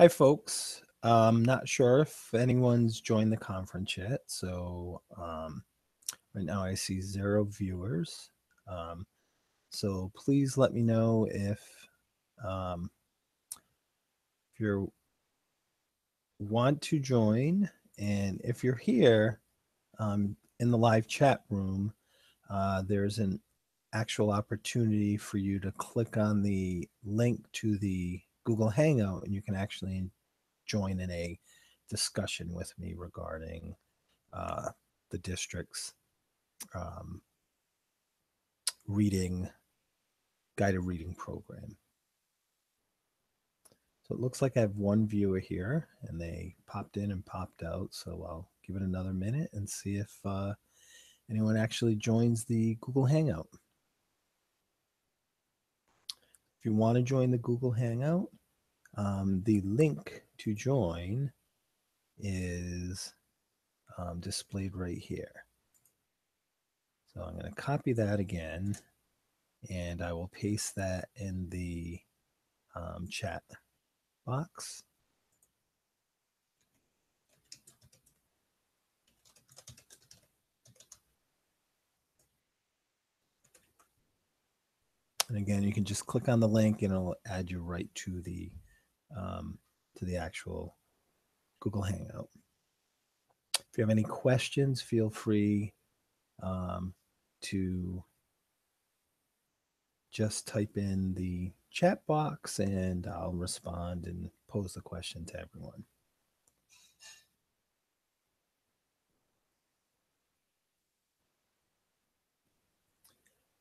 Hi, folks. I'm not sure if anyone's joined the conference yet. Right now I see 0 viewers. Um, so please let me know um, if you want to join. And if you're here in the live chat room, there's an actual opportunity for you to click on the link to the Google Hangout, and you can actually join in a discussion with me regarding uh, the district's um, reading guided reading program. So it looks like I have one viewer here, and they popped in and popped out. So I'll give it another minute and see if anyone actually joins the Google Hangout. If you want to join the Google Hangout, the link to join is displayed right here. So I'm going to copy that again, and I will paste that in the chat box. And again, you can just click on the link and it'll add you right to the actual Google Hangout. If you have any questions, feel free to just type in the chat box and I'll respond and pose the question to everyone.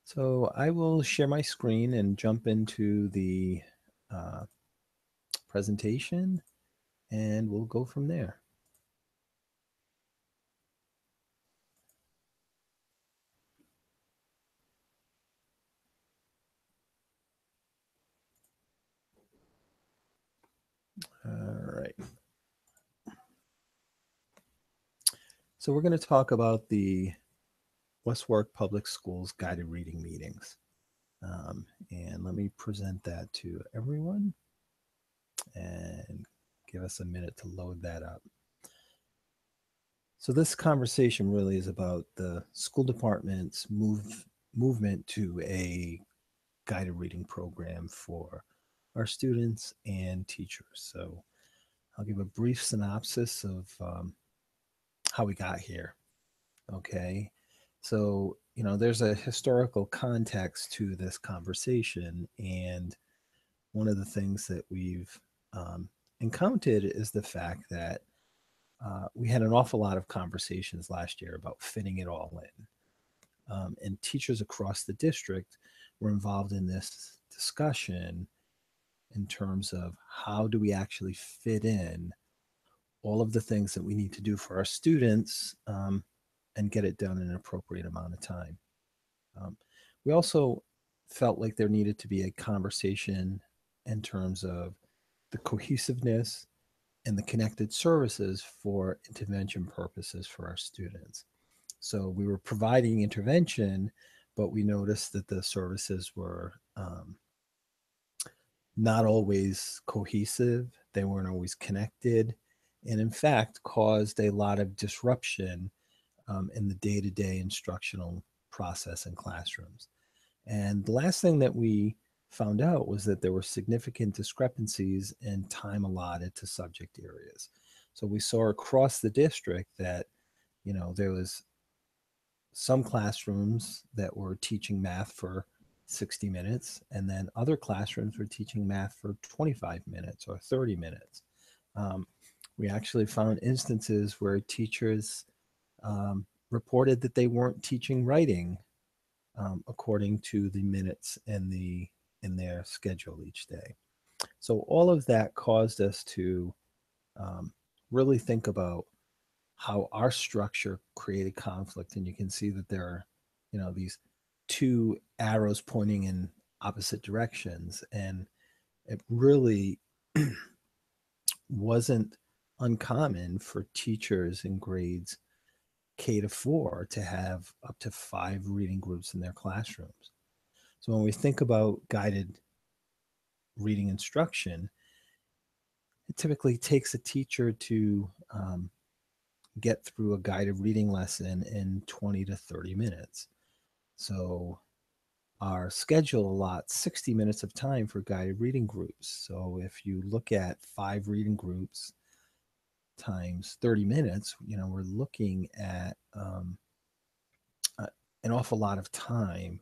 So I will share my screen and jump into the presentation, and we'll go from there. All right. So we're going to talk about the West Warwick Public Schools guided reading meetings. And let me present that to everyone and give us a minute to load that up. So this conversation really is about the school department's movement to a guided reading program for our students and teachers. So I'll give a brief synopsis of how we got here. Okay. So, there's a historical context to this conversation. And one of the things that we've encountered is the fact that we had an awful lot of conversations last year about fitting it all in. And teachers across the district were involved in this discussion in terms of how do we actually fit in all of the things that we need to do for our students and get it done in an appropriate amount of time. We also felt like there needed to be a conversation in terms of the cohesiveness and the connected services for intervention purposes for our students. So we were providing intervention, but we noticed that the services were not always cohesive. They weren't always connected, and in fact caused a lot of disruption in the day-to-day instructional process in classrooms. And the last thing that we found out was that there were significant discrepancies in time allotted to subject areas. So we saw across the district that, there was some classrooms that were teaching math for 60 minutes, and then other classrooms were teaching math for 25 minutes or 30 minutes. We actually found instances where teachers reported that they weren't teaching writing according to the minutes in their schedule each day. So all of that caused us to really think about how our structure created conflict. And you can see that there are, these two arrows pointing in opposite directions. And it really wasn't uncommon for teachers in grades K-4 to have up to 5 reading groups in their classrooms. So when we think about guided reading instruction, it typically takes a teacher to get through a guided reading lesson in 20 to 30 minutes. So our schedule allots 60 minutes of time for guided reading groups. So if you look at 5 reading groups times 30 minutes, we're looking at uh, an awful lot of time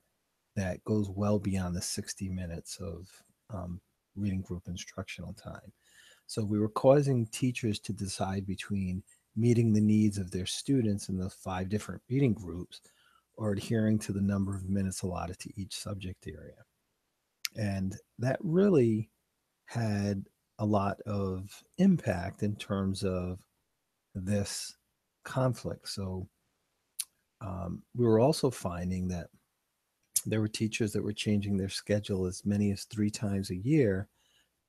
that goes well beyond the 60 minutes of reading group instructional time. So we were causing teachers to decide between meeting the needs of their students in the 5 different reading groups or adhering to the number of minutes allotted to each subject area. And that really had a lot of impact in terms of this conflict. So we were also finding that there were teachers that were changing their schedule as many as 3 times a year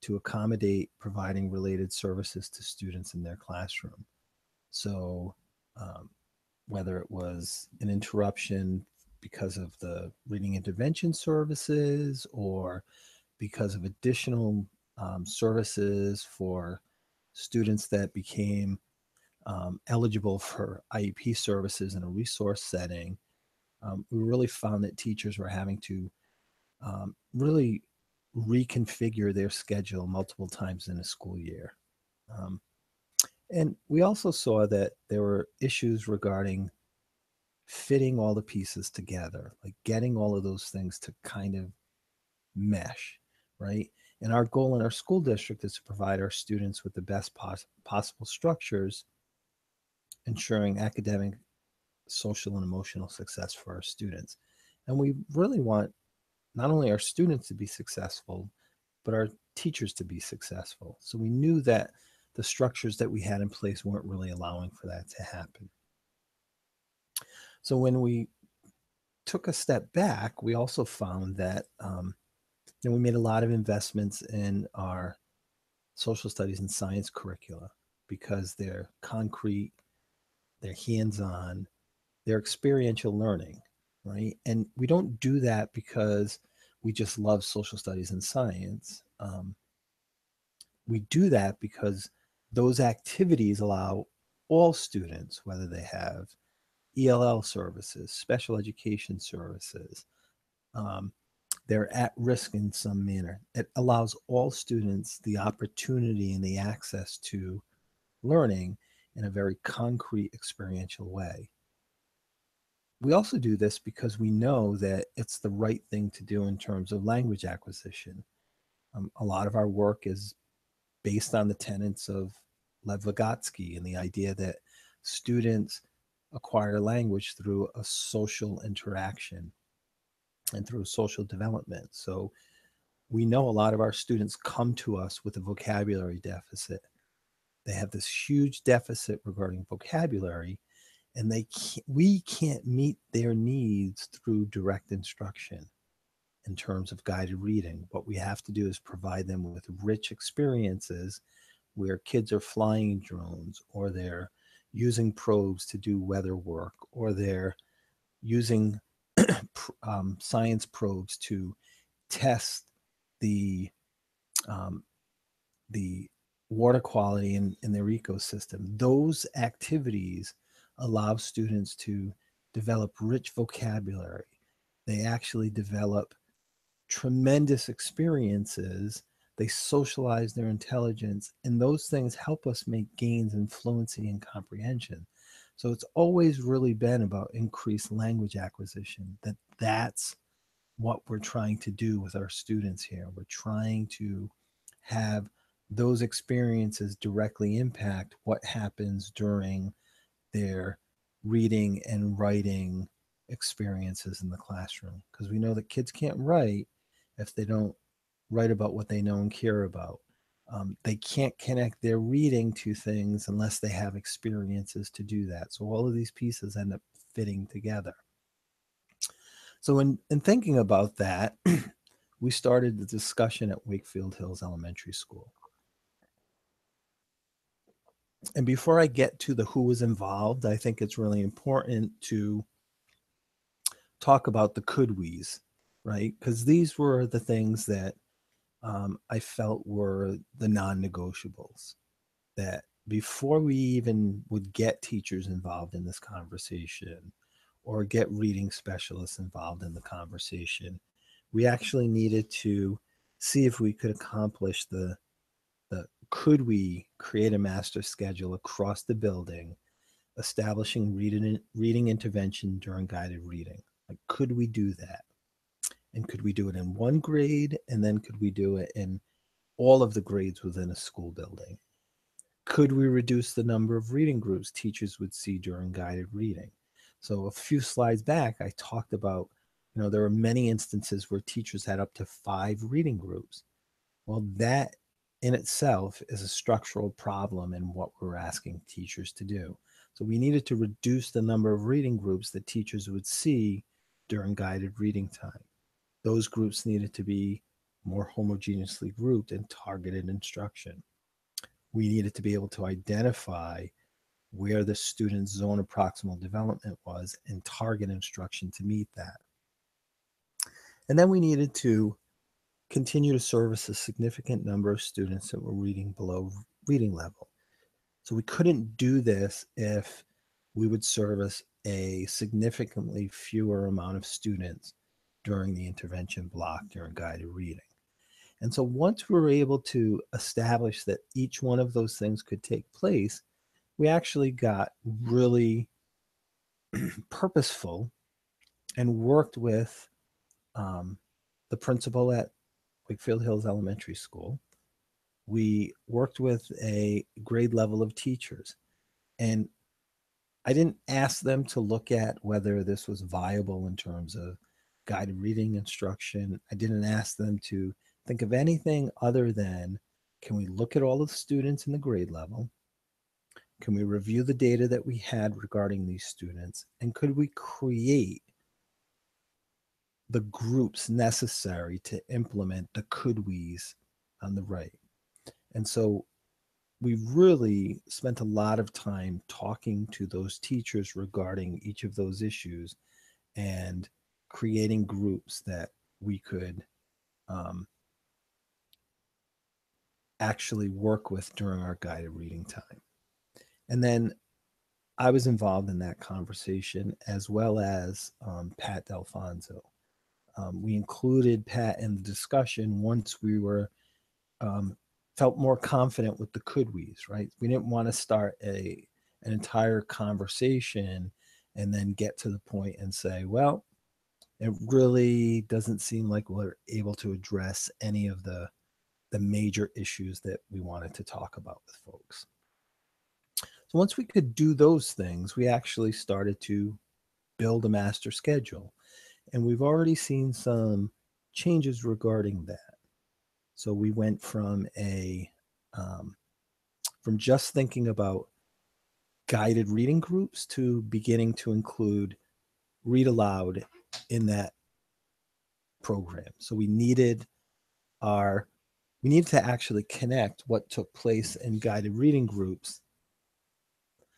to accommodate providing related services to students in their classroom. So, whether it was an interruption because of the reading intervention services or because of additional services for students that became eligible for IEP services in a resource setting, we really found that teachers were having to really reconfigure their schedule multiple times in a school year. Um, and we also saw that there were issues regarding fitting all the pieces together, like getting all of those things to kind of mesh, right? And our goal in our school district is to provide our students with the best possible structures, ensuring academic, social, and emotional success for our students. And we really want not only our students to be successful, but our teachers to be successful. So we knew that the structures that we had in place weren't really allowing for that to happen. So when we took a step back, we also found that we made a lot of investments in our social studies and science curricula because they're concrete, they're hands-on, they're experiential learning, right? And we don't do that because we just love social studies and science. We do that because those activities allow all students, whether they have ELL services, special education services, um, they're at risk in some manner. It allows all students the opportunity and the access to learning in a very concrete, experiential way. We also do this because we know that it's the right thing to do in terms of language acquisition. A lot of our work is based on the tenets of Lev Vygotsky and the idea that students acquire language through a social interaction and through social development. So we know a lot of our students come to us with a vocabulary deficit. They have this huge deficit regarding vocabulary, and we can't meet their needs through direct instruction in terms of guided reading. What we have to do is provide them with rich experiences where kids are flying drones, or they're using probes to do weather work, or they're using science probes to test the um, the water quality in their ecosystem. Those activities allow students to develop rich vocabulary. They actually develop tremendous experiences. They socialize their intelligence, and those things help us make gains in fluency and comprehension. So it's always really been about increased language acquisition. That's what we're trying to do with our students here. We're trying to have those experiences directly impact what happens during their reading and writing experiences in the classroom, because we know that kids can't write if they don't write about what they know and care about. They can't connect their reading to things unless they have experiences to do that. So all of these pieces end up fitting together. So in thinking about that, we started the discussion at Wakefield Hills Elementary School. And before I get to the who was involved, I think it's really important to talk about the could we's, right? Because these were the things that I felt were the non-negotiables, that before we even would get teachers involved in this conversation or get reading specialists involved in the conversation, we actually needed to see if we could accomplish the could we create a master schedule across the building establishing reading intervention during guided reading. Like, could we do that? And could we do it in one grade? And then could we do it in all of the grades within a school building? Could we reduce the number of reading groups teachers would see during guided reading? So a few slides back, I talked about, there are many instances where teachers had up to 5 reading groups. Well, that in itself is a structural problem in what we're asking teachers to do. So we needed to reduce the number of reading groups that teachers would see during guided reading time. Those groups needed to be more homogeneously grouped in targeted instruction. We needed to be able to identify where the student's zone of proximal development was and target instruction to meet that. And then we needed to continue to service a significant number of students that were reading below reading level. So we couldn't do this if we would service a significantly fewer amount of students during the intervention block during guided reading. And so once we were able to establish that each one of those things could take place, we actually got really purposeful and worked with the principal at Wakefield Hills Elementary School. We worked with a grade level of teachers. And I didn't ask them to look at whether this was viable in terms of guided reading instruction. I didn't ask them to think of anything other than, can we look at all of the students in the grade level? Can we review the data that we had regarding these students? And could we create the groups necessary to implement the could we's on the right? And so we really spent a lot of time talking to those teachers regarding each of those issues and creating groups that we could actually work with during our guided reading time. And then I was involved in that conversation as well as Pat Delfonso. We included Pat in the discussion once we were felt more confident with the could we's, right? We didn't want to start an entire conversation and then get to the point and say, well, it really doesn't seem like we're able to address any of the major issues that we wanted to talk about with folks. So once we could do those things, we actually started to build a master schedule. And we've already seen some changes regarding that. So we went from from just thinking about guided reading groups to beginning to include read aloud in that program. So we needed to actually connect what took place in guided reading groups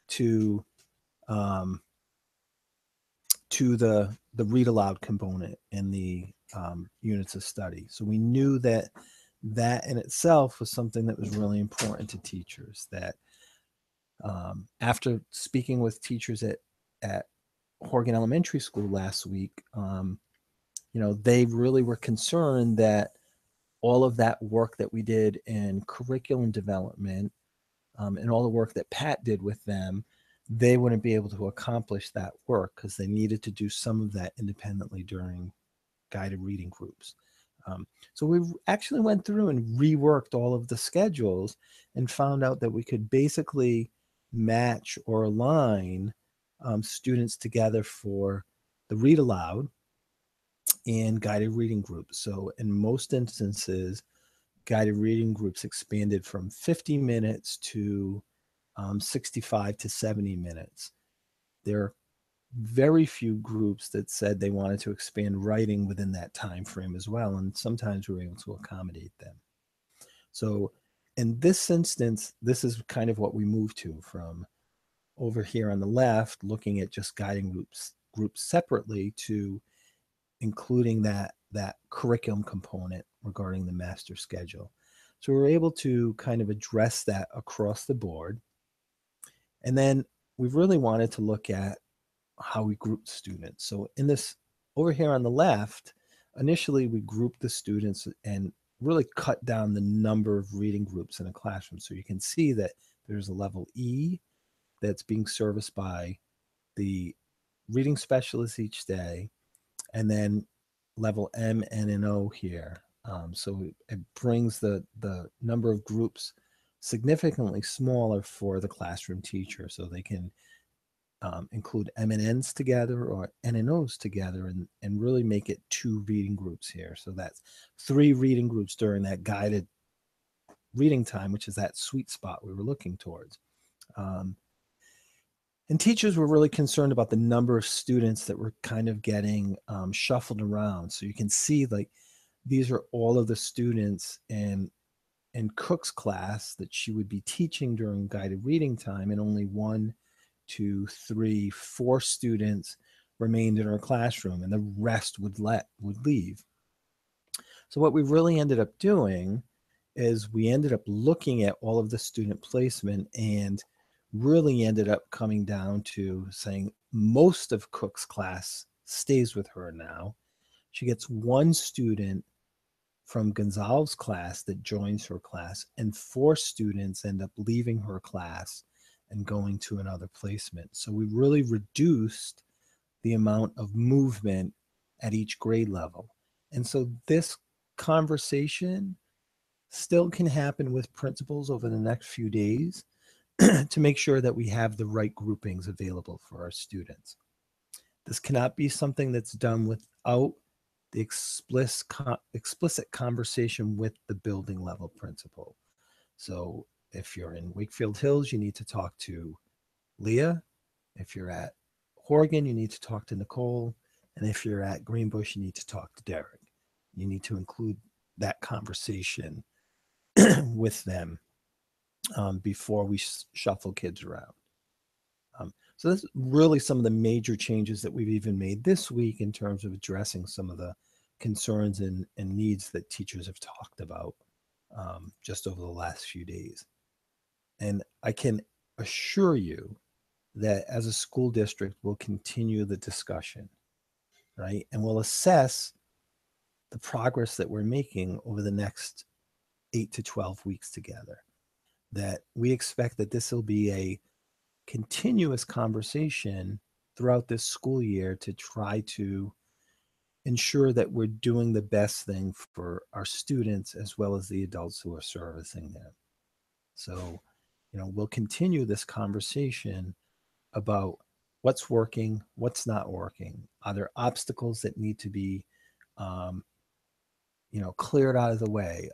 to the read aloud component in the units of study. So we knew that in itself was something that was really important to teachers. That after speaking with teachers at Horgan Elementary School last week, they really were concerned that all of that work that we did in curriculum development and all the work that Pat did with them, they wouldn't be able to accomplish that work because they needed to do some of that independently during guided reading groups. So we actually went through and reworked all of the schedules and found out that we could basically match or align students together for the read aloud and guided reading groups. So in most instances, guided reading groups expanded from 50 minutes to 65 to 70 minutes. There are very few groups that said they wanted to expand writing within that time frame as well, and sometimes we were able to accommodate them. So in this instance, this is kind of what we moved to from over here on the left, looking at just guiding groups separately, to including that that curriculum component regarding the master schedule. So we were able to kind of address that across the board. And then we really wanted to look at how we group students. So in this over here on the left, initially we grouped the students and really cut down the number of reading groups in a classroom. So you can see that there's a level E that's being serviced by the reading specialists each day, and then level M, N, and O here. So it brings the number of groups significantly smaller for the classroom teacher, so they can include M and N's together or N and O's together, and really make it 2 reading groups here. So that's 3 reading groups during that guided reading time, which is that sweet spot we were looking towards. Um, and teachers were really concerned about the number of students that were kind of getting shuffled around. So you can see, like, these are all of the students in Cook's class that she would be teaching during guided reading time, and only 1, 2, 3, 4 students remained in her classroom, and the rest would leave. So what we really ended up doing is we ended up looking at all of the student placement, and really ended up coming down to saying most of Cook's class stays with her now. She gets 1 student from Gonzalez's class that joins her class, and 4 students end up leaving her class and going to another placement. So we really reduced the amount of movement at each grade level. And so this conversation still can happen with principals over the next few days to make sure that we have the right groupings available for our students. This cannot be something that's done without the explicit conversation with the building level principal. So if you're in Wakefield Hills, you need to talk to Leah. If you're at Horgan, you need to talk to Nicole. And if you're at Greenbush, you need to talk to Derek. You need to include that conversation with them before we shuffle kids around. So that's really some of the major changes that we've even made this week in terms of addressing some of the concerns and needs that teachers have talked about just over the last few days. And I can assure you that as a school district, we'll continue the discussion, right? And we'll assess the progress that we're making over the next 8 to 12 weeks together. That we expect that this will be a continuous conversation throughout this school year to try to ensure that we're doing the best thing for our students as well as the adults who are servicing them. So, we'll continue this conversation about what's working, what's not working. Are there obstacles that need to be cleared out of the way?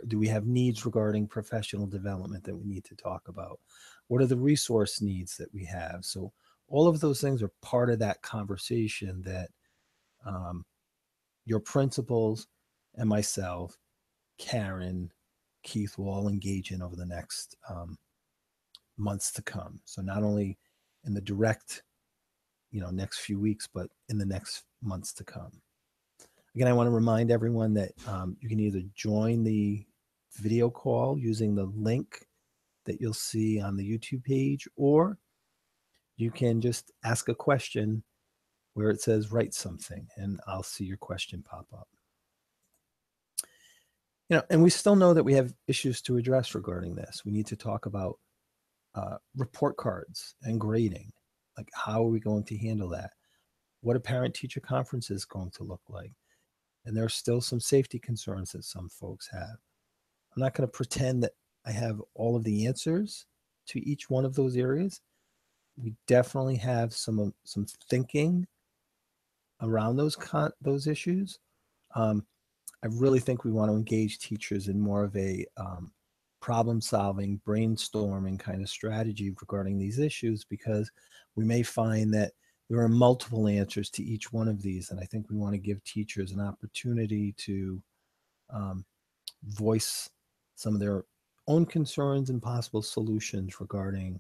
Do we have needs regarding professional development that we need to talk about? What are the resource needs that we have? So all of those things are part of that conversation that your principals and myself, Karen, Keith will all engage in over the next months to come. So not only in the direct, next few weeks, but in the next months to come. Again, I want to remind everyone that you can either join the video call using the link that you'll see on the YouTube page, or you can just ask a question where it says write something, and I'll see your question pop up. And we still know that we have issues to address regarding this. We need to talk about report cards and grading. Like, how are we going to handle that? What are parent-teacher conferences going to look like? And there are still some safety concerns that some folks have. I'm not going to pretend that I have all of the answers to each one of those areas. We definitely have some thinking around those issues. I really think we want to engage teachers in more of a problem-solving, brainstorming kind of strategy regarding these issues, because we may find that there are multiple answers to each one of these. And I think we want to give teachers an opportunity to voice some of their own concerns and possible solutions regarding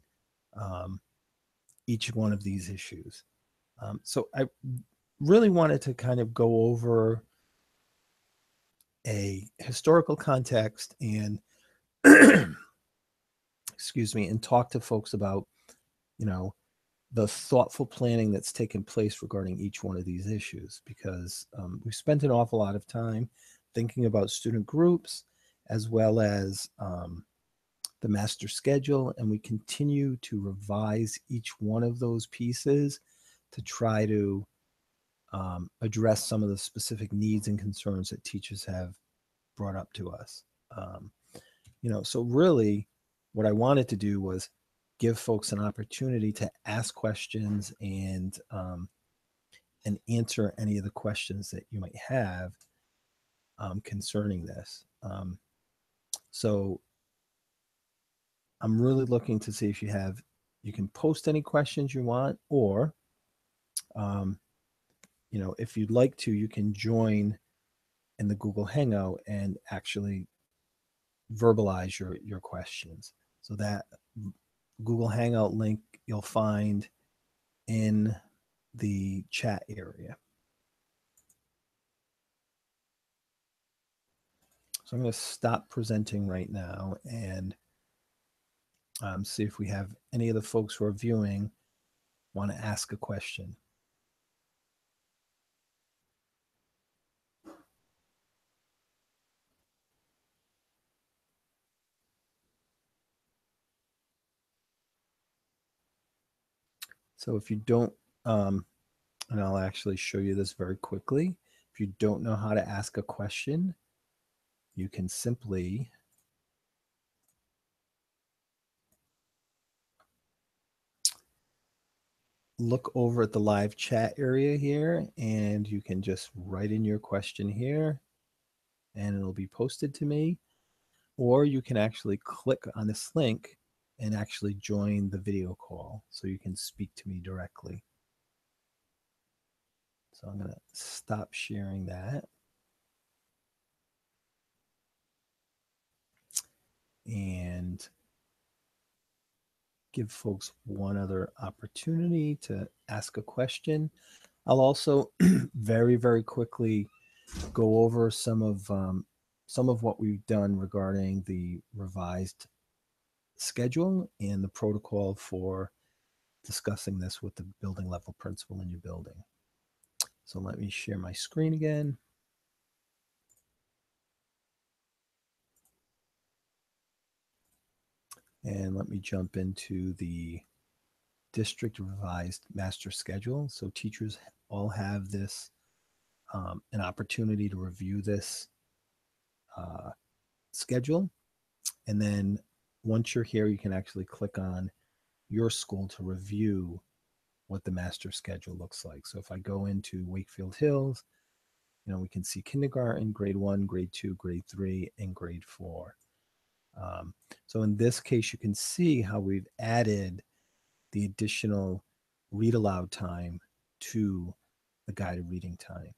each one of these issues. So I really wanted to kind of go over a historical context and excuse me, and talk to folks about, you know, the thoughtful planning that's taken place regarding each one of these issues, because we've spent an awful lot of time thinking about student groups as well as the master schedule, and we continue to revise each one of those pieces to try to address some of the specific needs and concerns that teachers have brought up to us. Um, so really what I wanted to do was give folks an opportunity to ask questions and answer any of the questions that you might have concerning this. So I'm really looking to see if you can post any questions you want, or, um, if you'd like to, you can join in the Google Hangout and actually verbalize your questions. So that Google Hangout link you'll find in the chat area. So I'm going to stop presenting right now and see if we have any of the folks who are viewing want to ask a question. So if you don't, and I'll actually show you this very quickly. If you don't know how to ask a question, you can simply look over at the live chat area here, and you can just write in your question here and it'll be posted to me. Or you can actually click on this link and actually join the video call so you can speak to me directly. So I'm going to stop sharing that. And give folks one other opportunity to ask a question. I'll also very, very quickly go over some of what we've done regarding the revised schedule and the protocol for discussing this with the building level principal in your building. So let me share my screen again. And let me jump into the district revised master schedule. So teachers all have this, an opportunity to review this schedule. And then once you're here, you can actually click on your school to review what the master schedule looks like. So if I go into Wakefield Hills, we can see kindergarten, grade 1, grade 2, grade 3, and grade 4. So in this case, you can see how we've added the additional read aloud time to the guided reading time.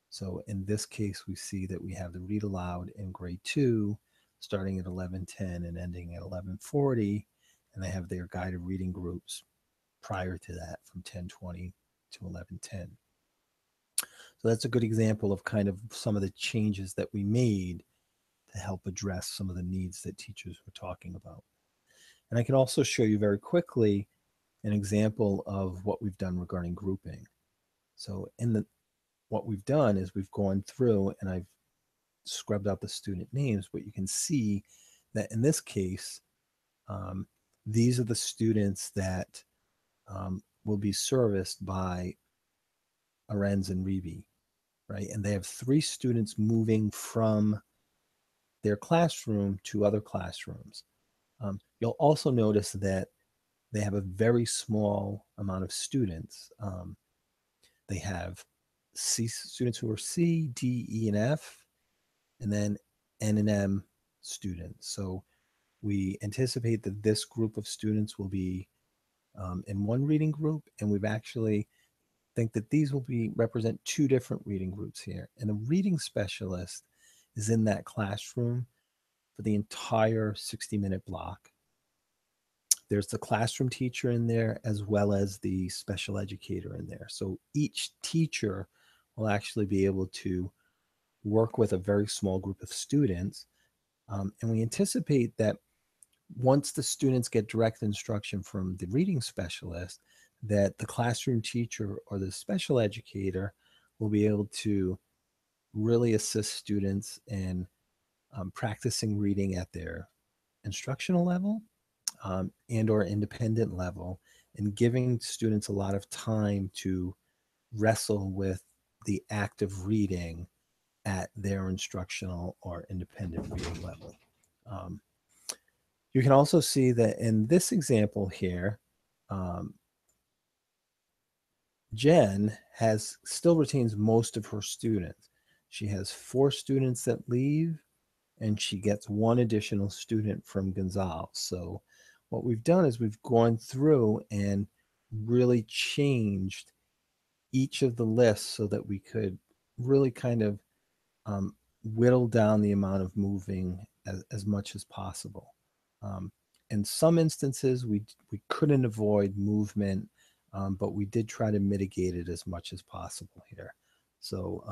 So in this case, we see that we have the read aloud in grade 2 starting at 11:10 and ending at 11:40, and they have their guided reading groups prior to that from 10:20 to 11:10. So that's a good example of kind of some of the changes that we made to help address some of the needs that teachers were talking about. And I can also show you very quickly an example of what we've done regarding grouping. So what we've done is we've gone through and I've scrubbed out the student names, but you can see that in this case, these are the students that will be serviced by Arenz and Reby, right? And they have 3 students moving from their classroom to other classrooms. You'll also notice that they have a very small amount of students. They have students who are C, D, E, and F, and then N and M students. So we anticipate that this group of students will be in one reading group, and we've actually think that these will represent 2 different reading groups here. And the reading specialist is in that classroom for the entire 60-minute block. There's the classroom teacher in there as well as the special educator in there. So each teacher will actually be able to work with a very small group of students. And we anticipate that once the students get direct instruction from the reading specialist, that the classroom teacher or the special educator will be able to really assist students in practicing reading at their instructional level and or independent level, and giving students a lot of time to wrestle with the act of reading at their instructional or independent reading level. Um, you can also see that in this example here, um, Jen has still retains most of her students. She has 4 students that leave, and she gets 1 additional student from Gonzalez. So what we've done is we've gone through and really changed each of the lists so that we could really kind of um, whittle down the amount of moving as much as possible. Um, in some instances, we couldn't avoid movement, but we did try to mitigate it as much as possible here. So,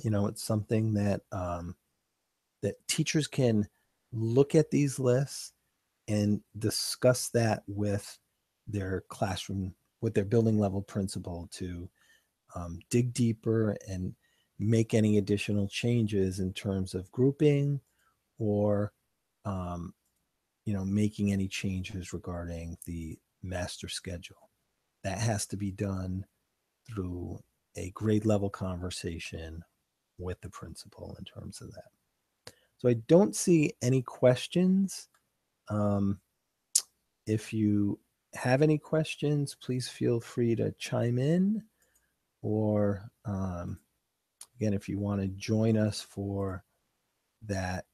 it's something that that teachers can look at these lists and discuss that with their classroom, with their building level principal to dig deeper and make any additional changes in terms of grouping or um, making any changes regarding the master schedule. That has to be done through a grade level conversation with the principal in terms of that. So I don't see any questions. Um, if you have any questions, please feel free to chime in, or again, if you want to join us for that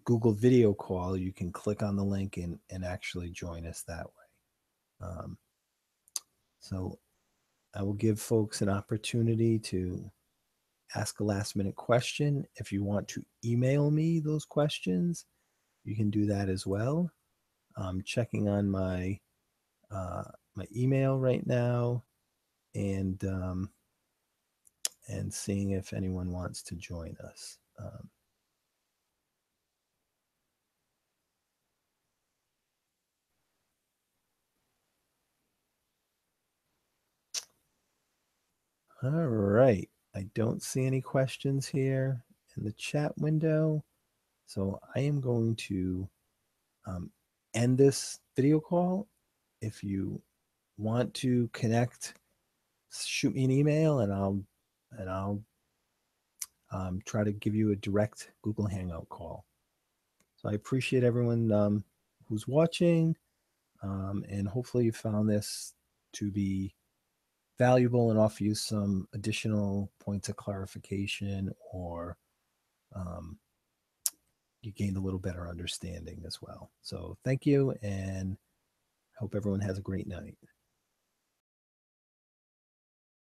Google video call, you can click on the link and actually join us that way. So I will give folks an opportunity to ask a last minute question. If you want to email me those questions, you can do that as well. I'm checking on my email right now and seeing if anyone wants to join us. All right. I don't see any questions here in the chat window. So I am going to um, end this video call. If you want to connect, shoot me an email and I'll try to give you a direct Google Hangout call. So I appreciate everyone who's watching, and hopefully you found this to be valuable and offer you some additional points of clarification, or um, you gained a little better understanding as well. So thank you, and hope everyone has a great night.